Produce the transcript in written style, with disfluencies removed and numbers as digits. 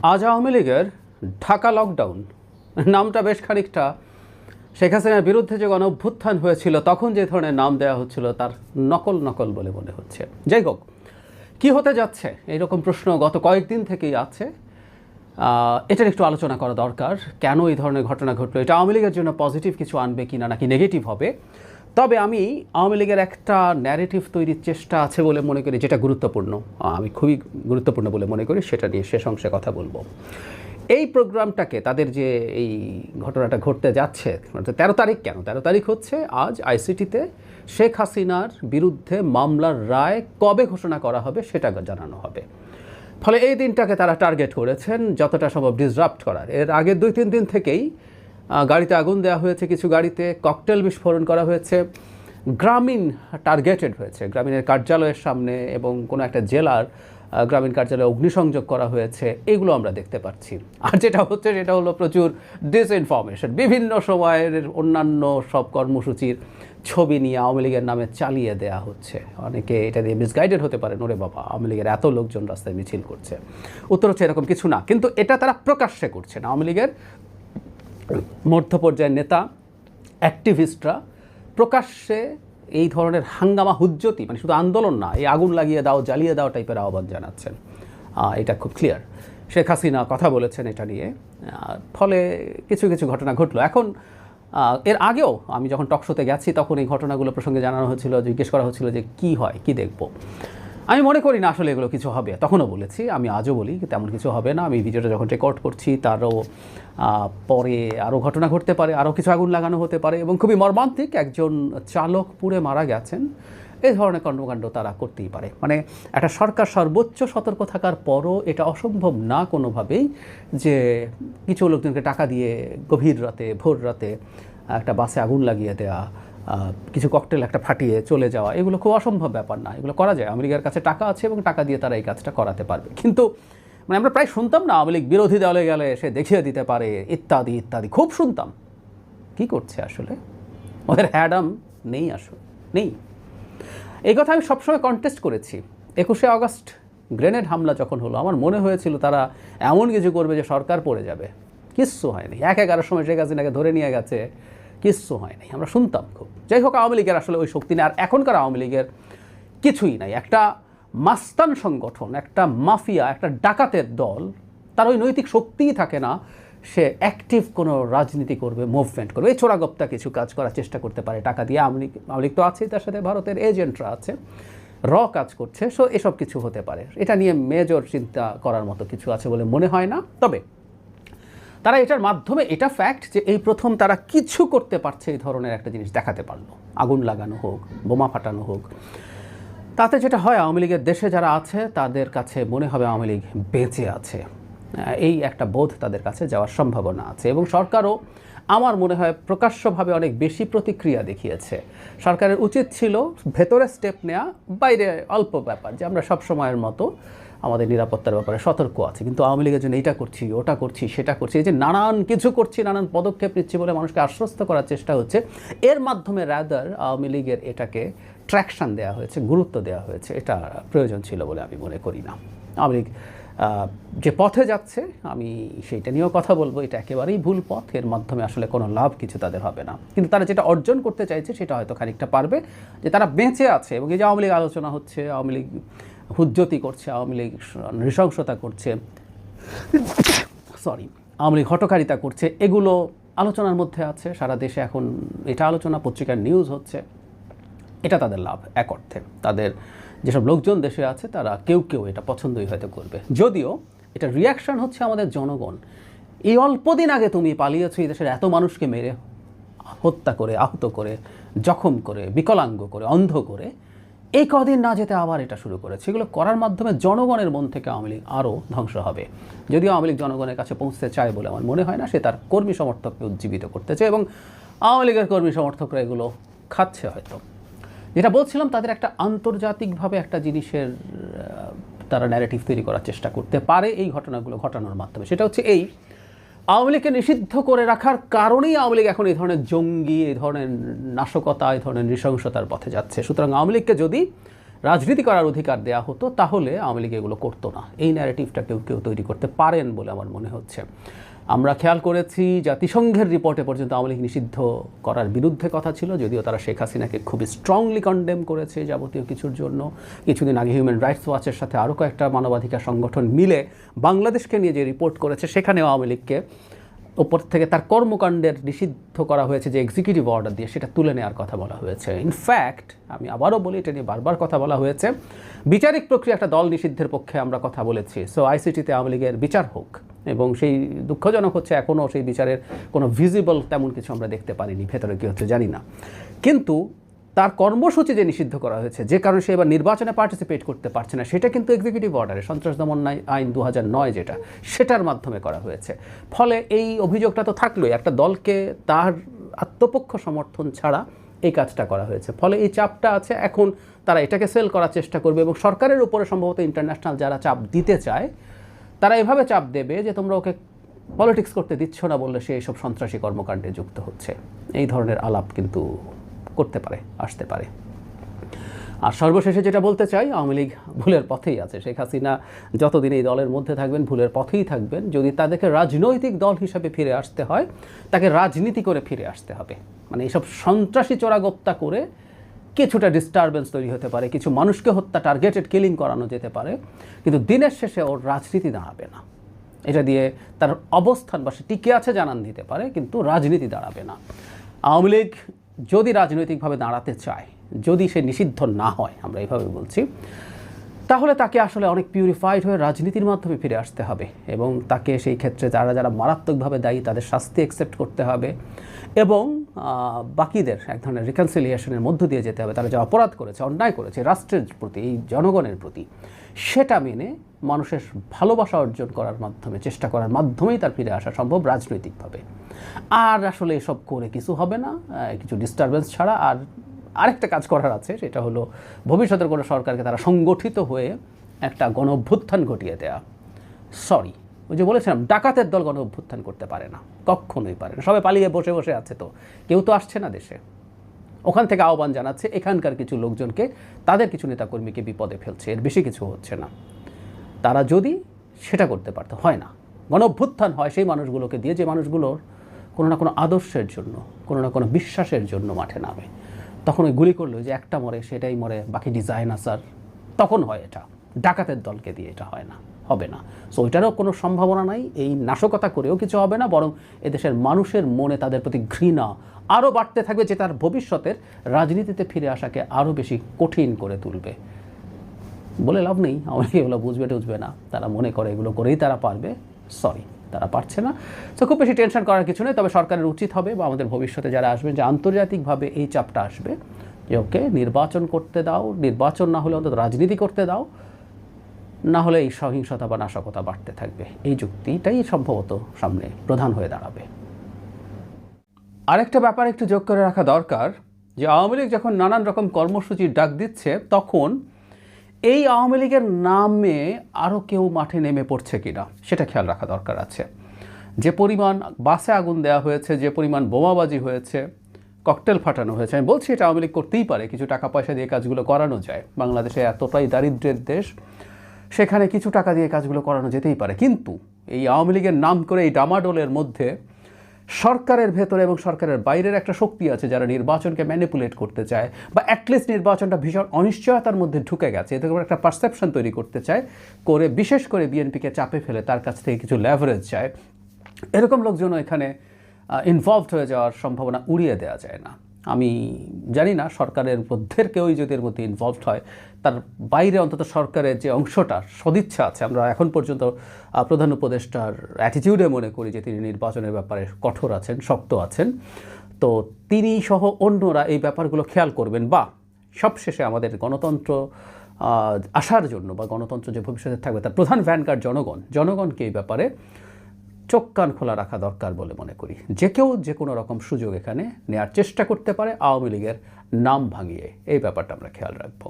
আজ আওয়ামী লীগের ঢাকা লকডাউন নামটা বেশ খানিকটা শেখ হাসিনার বিরুদ্ধে যে গণঅভ্যুত্থান হয়েছিল তখন যে ধরনের নাম দেওয়া হচ্ছিল তার নকল বলে মনে হচ্ছে। যাই হোক, কী হতে যাচ্ছে এইরকম প্রশ্ন গত কয়েকদিন থেকেই আছে। এটার একটু আলোচনা করা দরকার। কেন এই ধরনের ঘটনা ঘটলো, এটা আওয়ামী লীগের জন্য পজিটিভ কিছু আনবে কিনা নাকি নেগেটিভ হবে। তবে আমি আওয়ামী লীগের একটা ন্যারেটিভ তৈরির চেষ্টা আছে বলে মনে করি, যেটা গুরুত্বপূর্ণ, আমি খুবই গুরুত্বপূর্ণ বলে মনে করি। সেটা নিয়ে শেষ অংশে কথা বলবো। এই প্রোগ্রামটাকে, তাদের যে এই ঘটনাটা ঘটতে যাচ্ছে 13 তারিখ, কেন 13 তারিখ হচ্ছে আজ আইসিটিতে শেখ হাসিনার বিরুদ্ধে মামলার রায় কবে ঘোষণা করা হবে সেটা জানানো হবে। ফলে এই দিনটাকে তারা টার্গেট করেছেন যতটা সম্ভব ডিসরাপ্ট করার। এর আগের 2-3 দিন থেকেই গাড়িতে আগুন দেওয়া হয়েছে, কিছু গাড়িতে ককটেল বিস্ফোরণ করা হয়েছে, গ্রামীণ টার্গেটেড হয়েছে, গ্রামীণের কার্যালয়ের সামনে এবং কোনো একটা জেলার গ্রামীণ কার্যালয়ে অগ্নিসংযোগ করা হয়েছে। এগুলো আমরা দেখতে পাচ্ছি। আর যেটা হচ্ছে সেটা হলো প্রচুর ডিসইনফরমেশন। বিভিন্ন সময়ের অন্যান্য সব কর্মসূচির ছবি নিয়ে আওয়ামী লীগের নামে চালিয়ে দেওয়া হচ্ছে। অনেকে এটা দিয়ে মিসগাইডেড হতে পারেন, ওরে বাবা আওয়ামী লীগের এত লোকজন রাস্তায় মিছিল করছে। উত্তর হচ্ছে এরকম কিছু না, কিন্তু এটা তারা প্রকাশ্যে করছে না। আওয়ামী লীগের মধ্য পর্যায়ের নেতা, অ্যাক্টিভিস্টরা প্রকাশ্যে এই ধরনের হাঙ্গামা হুজ্জতি, মানে শুধু আন্দোলন না, এই আগুন লাগিয়ে দাও, জ্বালিয়ে দাও টাইপের আহ্বান জানাচ্ছেন। এটা খুব ক্লিয়ার। শেখ হাসিনা কথা বলেছেন এটা নিয়ে। ফলে কিছু কিছু ঘটনা ঘটলো। এখন এর আগেও আমি যখন টকশোতে গেছি তখন এই ঘটনাগুলো প্রসঙ্গে জানানো হচ্ছিল, জিজ্ঞেস করা হচ্ছিল যে কী হয়, কী দেখব। আমি মনে করি না আসলে এগুলো কিছু হবে। তখনও বলেছি, আমি আজও বলি তেমন কিছু হবে না। আমি ভিডিওটা যখন রেকর্ড করছি তারও পরে আরও ঘটনা ঘটতে পারে, আরও কিছু আগুন লাগানো হতে পারে এবং খুবই মর্মান্তিক। একজন চালক পুড়ে মারা গেছেন। এই ধরনের কর্মকাণ্ড তারা করতেই পারে। মানে একটা সরকার সর্বোচ্চ সতর্ক থাকার পরও এটা অসম্ভব না কোনোভাবেই যে কিছু লোকজনকে টাকা দিয়ে গভীর রাতে, ভোর রাতে একটা বাসে আগুন লাগিয়ে দেওয়া, কিছু ককটেল একটা ফাটিয়ে চলে যাওয়া, এগুলো খুব অসম্ভব ব্যাপার না। এগুলো করা যায়। আওয়ামী লীগের কাছে টাকা আছে এবং টাকা দিয়ে তারা এই কাজটা করাতে পারবে। কিন্তু মানে আমরা প্রায় শুনতাম না, আওয়ামী লীগ বিরোধী দলে গেলে সে দেখিয়ে দিতে পারে ইত্যাদি ইত্যাদি, খুব শুনতাম। কি করছে আসলে? ওদের হ্যাডাম নেই, আসলে নেই। এই কথা আমি সবসময় কন্টেস্ট করেছি। 21শে আগস্ট গ্রেনেড হামলা যখন হলো, আমার মনে হয়েছিল তারা এমন কিছু করবে যে সরকার পড়ে যাবে। কিচ্ছু হয়নি। 1-11 সময় শেখ হাসিনাকে ধরে নিয়ে গেছে, কিচ্ছু হয়নি। আমরা শুনতাম খুব। যাই হোক, আওয়ামী লীগের আসলে ওই শক্তি নেই। আর এখনকার আওয়ামী লীগের কিছুই নাই। একটা মাস্তান সংগঠন, একটা মাফিয়া, একটা ডাকাতের দল, তার ওই নৈতিক শক্তিই থাকে না সে অ্যাক্টিভ কোনো রাজনীতি করবে, মুভমেন্ট করবে। এই চোরাগপ্তা কিছু কাজ করার চেষ্টা করতে পারে টাকা দিয়ে। আওয়ামী লীগ তো আছেই, তার সাথে ভারতের এজেন্টরা আছে, কাজ করছে। সো এসব কিছু হতে পারে। এটা নিয়ে মেজর চিন্তা করার মতো কিছু আছে বলে মনে হয় না। তবে তারা এটার মাধ্যমে, এটা ফ্যাক্ট যে এই প্রথম তারা কিছু করতে পারছে, এই ধরনের একটা জিনিস দেখাতে পারলো। আগুন লাগানো হোক, বোমা ফাটানো হোক, তাতে যেটা হয় আওয়ামী লীগের দেশে যারা আছে তাদের কাছে মনে হবে আওয়ামী লীগ বেঁচে আছে। এই একটা বোধ তাদের কাছে যাওয়ার সম্ভাবনা আছে। এবং সরকারও আমার মনে হয় প্রকাশ্যভাবে অনেক বেশি প্রতিক্রিয়া দেখিয়েছে। সরকারের উচিত ছিল ভেতরে স্টেপ নেওয়া, বাইরে অল্প ব্যাপার, যে আমরা সব সময়ের মতো আমাদের নিরাপত্তার ব্যাপারে সতর্ক আছি, কিন্তু আওয়ামী লীগের জন্য এইটা করছি, ওটা করছি, সেটা করছি, এই যে নানান কিছু করছি, নানান পদক্ষেপ নিচ্ছি বলে মানুষকে আশ্বস্ত করার চেষ্টা হচ্ছে। এর মাধ্যমে রাদার আওয়ামী লীগের এটাকে ট্র্যাকশন দেওয়া হয়েছে, গুরুত্ব দেওয়া হয়েছে। এটা প্রয়োজন ছিল বলে আমি মনে করি না। আওয়ামী লীগ যে পথে যাচ্ছে, আমি সেইটা নিয়েও কথা বলবো। এটা একেবারেই ভুল পথ। এর মাধ্যমে আসলে কোনো লাভ কিছু তাদের হবে না। কিন্তু তারা যেটা অর্জন করতে চাইছে সেটা হয়তো খানিকটা পারবে, যে তারা বেঁচে আছে। এবং এই যে আওয়ামী লীগ আলোচনা হচ্ছে, আওয়ামী লীগ হুজ্জতি করছে, আওয়ামী লীগ নৃশংসতা করছে, আওয়ামী লীগ হটকারিতা করছে, এগুলো আলোচনার মধ্যে আছে সারা দেশে। এখন এটা আলোচনা, পত্রিকার নিউজ হচ্ছে। এটা তাদের লাভ এক অর্থে। তাদের যেসব লোকজন দেশে আছে তারা কেউ এটা পছন্দই হয়তো করবে। যদিও এটা রিয়াকশান হচ্ছে আমাদের জনগণ। এই অল্প দিন আগে তুমি পালিয়েছো এই দেশের এত মানুষকে মেরে, হত্যা করে, আহত করে, জখম করে, বিকলাঙ্গ করে, অন্ধ করে, এই কদিন না যেতে আবার এটা শুরু করেছে। এগুলো করার মাধ্যমে জনগণের মন থেকে আওয়ামী লীগ আরও ধ্বংস হবে। যদিও আওয়ামী লীগ জনগণের কাছে পৌঁছতে চায় বলে আমার মনে হয় না। সে তার কর্মী সমর্থককে উজ্জীবিত করতে চায় এবং আওয়ামী লীগের কর্মী সমর্থকরা এগুলো খাচ্ছে হয়তো। যেটা বলছিলাম, তাদের একটা আন্তর্জাতিকভাবে একটা জিনিসের তারা ন্যারেটিভ তৈরি করার চেষ্টা করতে পারে এই ঘটনাগুলো ঘটানোর মাধ্যমে। সেটা হচ্ছে এই আওয়ামী লীগকে নিষিদ্ধ করে রাখার কারণেই আওয়ামী লীগ এখন এই ধরনের জঙ্গি, এই ধরনের নাশকতা, এই ধরনের নৃশংসতার পথে যাচ্ছে। সুতরাং আওয়ামী লীগকে যদি রাজনীতি করার অধিকার দেয়া হতো, তাহলে আওয়ামী লীগ এগুলো করতো না। এই ন্যারেটিভটা কেউ কেউ তৈরি করতে পারেন বলে আমার মনে হচ্ছে। আমরা খেয়াল করেছি জাতিসংঘের রিপোর্টে পর্যন্ত আওয়ামী লীগ নিষিদ্ধ করার বিরুদ্ধে কথা ছিল, যদিও তারা শেখ হাসিনাকে খুবই স্ট্রংলি কন্ডেম করেছে যাবতীয় কিছুর জন্য। কিছুদিন আগে হিউম্যান রাইটস ওয়াচের সাথে আরও কয়েকটা মানবাধিকার সংগঠন মিলে বাংলাদেশকে নিয়ে যে রিপোর্ট করেছে, সেখানেও আওয়ামী লীগকে ওপর থেকে তার কর্মকাণ্ডের নিষিদ্ধ করা হয়েছে যে এক্সিকিউটিভ অর্ডার দিয়ে, সেটা তুলে নেওয়ার কথা বলা হয়েছে। ইনফ্যাক্ট আমি আবারও বলি, এটা নিয়ে বারবার কথা বলা হয়েছে, বিচারিক প্রক্রিয়া একটা দল নিষিদ্ধের পক্ষে আমরা কথা বলেছি। সো আইসিটিতে আওয়ামী লীগের বিচার হোক, এবং সেই দুঃখজনক হচ্ছে এখনও সেই বিচারের কোনো ভিজিবল তেমন কিছু আমরা দেখতে পারিনি, ভেতরে কী হচ্ছে জানি না। কিন্তু তার কর্মসূচি যে নিষিদ্ধ করা হয়েছে, যে কারণে সে এবার নির্বাচনে পার্টিসিপেট করতে পারছে না, সেটা কিন্তু এক্সিকিউটিভ অর্ডারে সন্ত্রাস দমন আইন 2009 যেটা, সেটার মাধ্যমে করা হয়েছে। ফলে এই অভিযোগটা তো থাকলোই, একটা দলকে তার আত্মপক্ষ সমর্থন ছাড়া এই কাজটা করা হয়েছে। ফলে এই চাপটা আছে। এখন তারা এটাকে সেল করার চেষ্টা করবে, এবং সরকারের উপরে সম্ভবত ইন্টারন্যাশনাল যারা চাপ দিতে চায়, তারা এভাবে চাপ দেবে যে তোমরা ওকে পলিটিক্স করতে দিচ্ছ না বললে সে এইসব সন্ত্রাসী কর্মকাণ্ডে যুক্ত হচ্ছে। এই ধরনের আলাপ কিন্তু করতে পারে, আসতে পারে। আর সর্বশেষে যেটা বলতে চাই, আওয়ামী লীগ ভুলের পথেই আছে। শেখ হাসিনা যতদিন এই দলের মধ্যে থাকবেন, ভুলের পথেই থাকবেন। যদি তাদেরকে রাজনৈতিক দল হিসাবে ফিরে আসতে হয়, তাকে রাজনীতি করে ফিরে আসতে হবে। মানে এইসব সন্ত্রাসী চোরাগোপ্তা করে কিছুটা ডিস্টারবেন্স তৈরি হতে পারে, কিছু মানুষকে হত্যা, টার্গেটেড কিলিং করানো যেতে পারে, কিন্তু দিনের শেষে ওর রাজনীতি দাঁড়াবে না। এটা দিয়ে তার অবস্থান বা সে টিকে আছে জানান দিতে পারে, কিন্তু রাজনীতি দাঁড়াবে না। আওয়ামী লীগ যদি রাজনৈতিকভাবে দাঁড়াতে চায়, যদি সে নিষিদ্ধ না হয়, আমরা এইভাবে বলছি, তাহলে তাকে আসলে অনেক পিউরিফাইড হয়ে রাজনীতির মাধ্যমে ফিরে আসতে হবে, এবং তাকে সেই ক্ষেত্রে যারা যারা মারাত্মকভাবে দায়ী তাদের শাস্তি অ্যাকসেপ্ট করতে হবে, এবং বাকিদের এক ধরনের রিকনসিলিয়েশনের মধ্য দিয়ে যেতে হবে। তারা যা অপরাধ করেছে, অন্যায় করেছে রাষ্ট্রের প্রতি, এই জনগণের প্রতি, সেটা মেনে মানুষের ভালোবাসা অর্জন করার মাধ্যমে, চেষ্টা করার মাধ্যমেই তার ফিরে আসা সম্ভব রাজনৈতিকভাবে। আর আসলে এসব করে কিছু হবে না, কিছু ডিস্টারবেন্স ছাড়া। আর আরেকটা কাজ করার আছে, সেটা হলো ভবিষ্যতের কোনো সরকারকে তারা সংগঠিত হয়ে একটা গণ অভ্যুত্থান ঘটিয়ে দেয়া। সরি, ওই যে বলেছিলাম, ডাকাতের দল গণ অভ্যুত্থান করতে পারে না, কখনোই পারে না। সবাই পালিয়ে বসে বসে আছে, তো কেউ তো আসছে না দেশে। ওখান থেকে আহ্বান জানাচ্ছে এখানকার কিছু লোকজনকে, তাদের কিছু নেতাকর্মীকে বিপদে ফেলছে, এর বেশি কিছু হচ্ছে না। তারা যদি সেটা করতে পারতো, হয় না। গণ অভ্যুত্থান হয় সেই মানুষগুলোকে দিয়ে, যে মানুষগুলোর কোনো না কোনো আদর্শের জন্য, কোনো না কোনো বিশ্বাসের জন্য মাঠে নামে। তখন ওই গুলি করলো যে একটা মরে সেটাই মরে, বাকি ডিজাইন আসার, তখন হয় এটা। ডাকাতের দলকে দিয়ে এটা হয় না, হবে না। সো ওইটারও কোনো সম্ভাবনা নাই। এই নাশকতা করেও কিছু হবে না, বরং এদেশের মানুষের মনে তাদের প্রতি ঘৃণা আরও বাড়তে থাকবে, যে তার ভবিষ্যতের রাজনীতিতে ফিরে আসাকে আরও বেশি কঠিন করে তুলবে। বলে লাভ নেই, আমাকে এগুলো বুঝবে টুঝবে না। তারা মনে করে এগুলো করেই তারা পারবে। সরি, তারা পারছে না। তো খুব বেশি টেনশন করার কিছু নেই। তবে সরকারের উচিত হবে, বা আমাদের ভবিষ্যতে যারা আসবেন, যে আন্তর্জাতিকভাবে এই চাপটা আসবে যে ওকে নির্বাচন করতে দাও, নির্বাচন না হলে অন্তত রাজনীতি করতে দাও, না হলে এই সহিংসতা বা নাশকতা বাড়তে থাকবে। এই যুক্তিটাই সম্ভবত সামনে প্রধান হয়ে দাঁড়াবে। আরেকটা ব্যাপার একটু যোগ করে রাখা দরকার, যে আওয়ামী লীগ যখন নানান রকম কর্মসূচির ডাক দিচ্ছে, তখন এই আওয়ামী লীগের নামে আরও কেউ মাঠে নেমে পড়ছে কিনা সেটা খেয়াল রাখা দরকার আছে। যে পরিমাণ বাসে আগুন দেওয়া হয়েছে, যে পরিমাণ বোমাবাজি হয়েছে, ককটেল ফাটানো হয়েছে, আমি বলছি এটা আওয়ামী লীগ করতেই পারে, কিছু টাকা পয়সা দিয়ে কাজগুলো করানো যায়। বাংলাদেশে এতটাই দারিদ্র্যের দেশ, সেখানে কিছু টাকা দিয়ে কাজগুলো করানো যেতেই পারে। কিন্তু এই আওয়ামী লীগের নাম করে এই ডামাডোলের মধ্যে সরকারের ভেতরে এবং সরকারের বাইরের একটা শক্তি আছে, যারা নির্বাচনকে ম্যানিপুলেট করতে চায়, বা অ্যাটলিস্ট নির্বাচনটা ভীষণ অনিশ্চয়তার মধ্যে ঢুকে গেছে, এতে করে একটা পারসেপশন তৈরি করতে চায়, করে বিশেষ করে বিএনপিকে চাপে ফেলে তার কাছ থেকে কিছু লেভারেজ চায়। এরকম লোকজনও এখানে ইনভলভড হয়ে যাওয়ার সম্ভাবনা উড়িয়ে দেওয়া যায় না। আমি জানি না সরকারের মধ্যের কেউই যদি এর মধ্যে ইনভলভড হয়, তার বাইরে অন্তত সরকারের যে অংশটা সদিচ্ছা আছে, আমরা এখন পর্যন্ত প্রধান উপদেষ্টার অ্যাটিটিউডে মনে করি যে তিনি নির্বাচনের ব্যাপারে কঠোর আছেন, শক্ত আছেন। তো তিনি সহ অন্যরা এই ব্যাপারগুলো খেয়াল করবেন, বা সবশেষে আমাদের গণতন্ত্র আসার জন্য, বা গণতন্ত্র যে ভবিষ্যতে থাকবে, তার প্রধান ভ্যানগার্ড জনগণকে এই ব্যাপারে চোখ কান খোলা রাখা দরকার বলে মনে করি। যে কেউ যে কোনো রকম সুযোগ এখানে নেওয়ার চেষ্টা করতে পারে আওয়ামী লীগের নাম ভাঙিয়ে, এই ব্যাপারটা আমরা খেয়াল রাখবো।